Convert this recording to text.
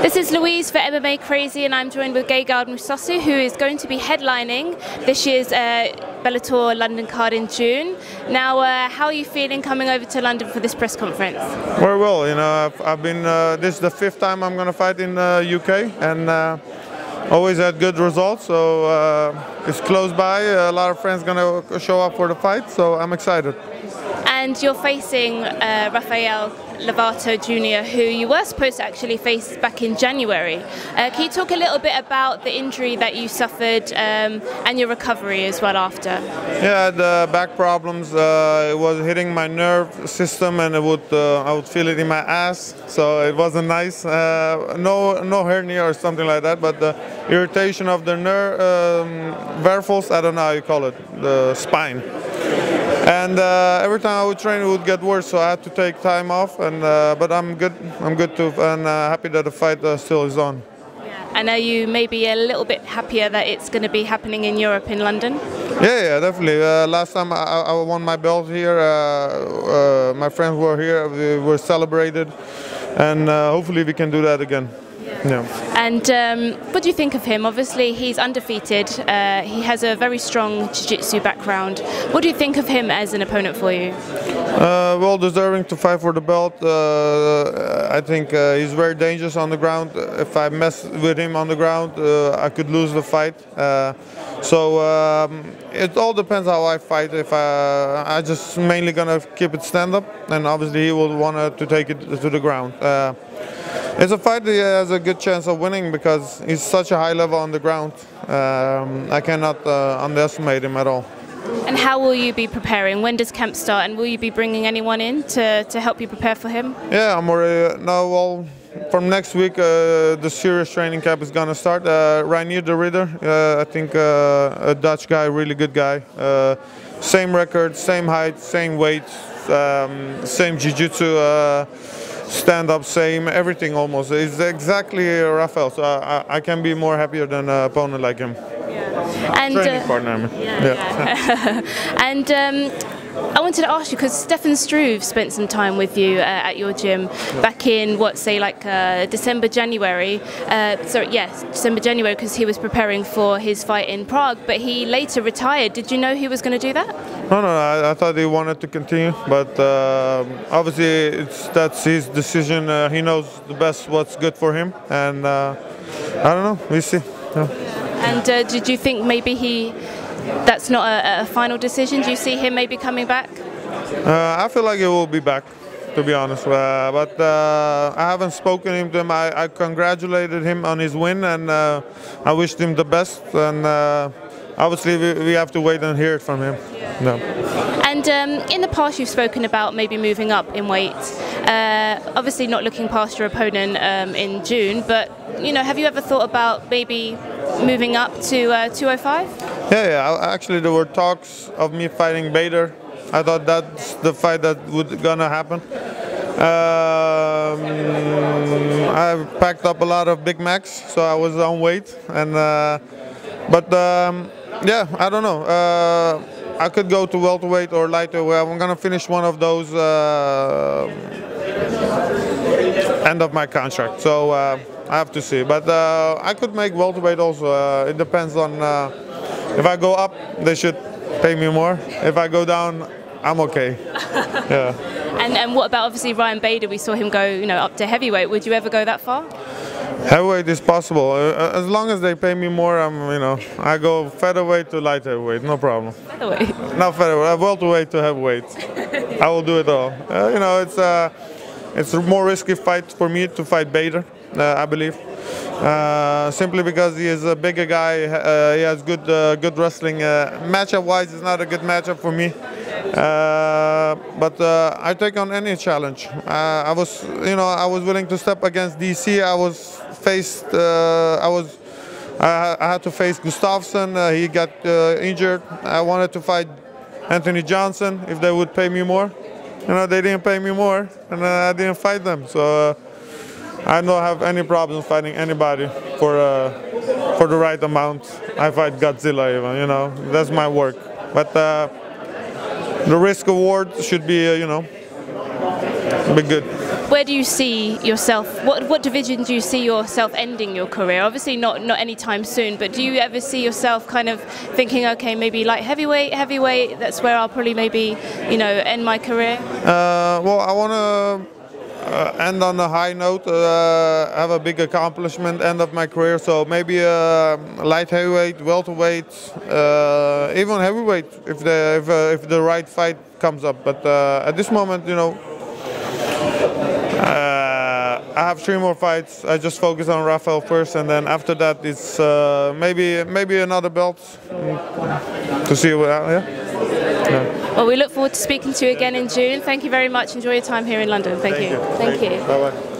This is Louise for MMA Crazy, and I'm joined with Gegard Mousasi, who is going to be headlining this year's Bellator London card in June. Now, how are you feeling coming over to London for this press conference? Very well. You know, I've been. This is the 5th time I'm going to fight in the UK, and always had good results. So it's close by. A lot of friends going to show up for the fight, so I'm excited. And you're facing Rafael Lovato Jr., who you were supposed to actually face back in January. Can you talk a little bit about the injury that you suffered and your recovery as well after? Yeah, I had back problems. It was hitting my nerve system, and I would feel it in my ass. So it wasn't nice. No hernia or something like that, but the irritation of the nerve, verfels, I don't know how you call it, the spine. And every time I would train, it would get worse, so I had to take time off. And but I'm good. I'm good too, and happy that the fight still is on. Yeah. And are you maybe a little bit happier that it's going to be happening in Europe, in London? Yeah, definitely. Last time I won my belt here, my friends were here. We were celebrated, and hopefully we can do that again. Yeah. And what do you think of him? Obviously, he's undefeated. He has a very strong jiu-jitsu background. What do you think of him as an opponent for you? Well, deserving to fight for the belt. I think he's very dangerous on the ground. If I mess with him on the ground, I could lose the fight. So it all depends how I fight. If I just mainly gonna keep it stand up, and obviously he will want to take it to the ground. It's a fight that he has a good chance of winning because he's such a high level on the ground. I cannot underestimate him at all. And how will you be preparing? When does camp start? And will you be bringing anyone in to help you prepare for him? Yeah, I'm already now. Well, from next week, the serious training camp is gonna start. Reinier de Ridder, I think a Dutch guy, really good guy. Same record, same height, same weight, same jiu-jitsu. Stand up, same, everything almost. It's exactly Rafael, so I can be more happier than an opponent like him. Yeah. And training partner, I mean. Yeah. And I wanted to ask you, because Stefan Struve spent some time with you at your gym back in, December, January. December, January, because he was preparing for his fight in Prague, but he later retired. Did you know he was going to do that? No, I thought he wanted to continue, but obviously that's his decision. He knows the best what's good for him, and I don't know, we'll see. Yeah. And did you think maybe that's not a final decision? Do you see him maybe coming back? I feel like he will be back, to be honest. But I haven't spoken to him. I congratulated him on his win, and I wished him the best. And obviously, we have to wait and hear it from him. Yeah. And in the past, you've spoken about maybe moving up in weight. Obviously, not looking past your opponent in June, but have you ever thought about maybe moving up to 205? Yeah. Actually, there were talks of me fighting Bader. I thought that's the fight that would gonna happen. I packed up a lot of Big Macs, so I was on weight. And yeah, I don't know. I could go to welterweight or lighterweight. I'm gonna finish one of those end of my contract. So I have to see. But I could make welterweight also. It depends on. If I go up, they should pay me more. If I go down, I'm okay. Yeah. And what about obviously Ryan Bader? We saw him go, up to heavyweight. Would you ever go that far? Heavyweight is possible. As long as they pay me more, I go featherweight to light heavyweight, no problem. Featherweight? Not featherweight, welterweight to heavyweight. I will do it all. It's a more risky fight for me to fight Bader, I believe. Simply because he is a bigger guy, he has good wrestling. Matchup-wise, it's not a good matchup for me. But I take on any challenge. I was willing to step against DC. I had to face Gustafsson. He got injured. I wanted to fight Anthony Johnson if they would pay me more. They didn't pay me more, and I didn't fight them. So I don't have any problem fighting anybody for the right amount. I fight Godzilla even. That's my work. But the risk award should be, be good. Where do you see yourself? What division do you see yourself ending your career? Obviously not anytime soon, but do you ever see yourself kind of thinking, okay, maybe light heavyweight? That's where I'll probably maybe, you know, end my career. Well, I want to end on a high note, have a big accomplishment, end of my career. So maybe light heavyweight, welterweight, even heavyweight if the right fight comes up. But at this moment, you know, I have 3 more fights. I just focus on Rafael first, and then after that, it's maybe another belt to see what. Yeah. Well, we look forward to speaking to you again in June. Thank you very much. Enjoy your time here in London. Thank you. Thank you. Bye bye.